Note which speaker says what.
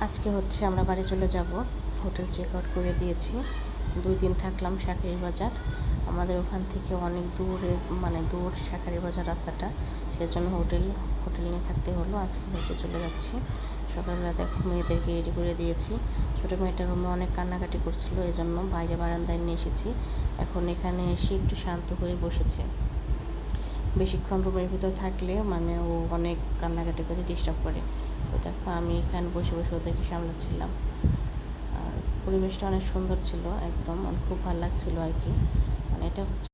Speaker 1: আজকে হচ্ছে আমরা বাড়ি চলে যাব। হোটেল চেক আউট করে দিয়েছি। 2 দিন থাকলাম শাঁখারী বাজার। আমাদের ওখান থেকে অনেক দূরে, মানে দূর শাঁখারী বাজার রাস্তাটা, সেজন্য হোটেল নিয়ে থাকতে হলো। আজকে হচ্ছে চলে যাচ্ছি। সকালবেলা দেখো মেয়েদেরকে রেডি করে দিয়েছি। ছোটো মেয়েটা রুমে অনেক কান্নাকাটি করছিল, এই জন্য বাইরে বারান্দায় নিয়ে এসেছি। এখন এখানে এসে একটু শান্ত হয়ে বসেছে। বেশিক্ষণ রুমের ভিতর থাকলে মানে ও অনেক কান্নাকাটি করে ডিস্টার্ব করে। তো দেখো আমি এখানে বসে বসে ওদেরকে সামলাচ্ছিলাম। আর পরিবেশটা অনেক সুন্দর ছিল, একদম খুব ভালো লাগছিল আর কি। মানে এটা হচ্ছে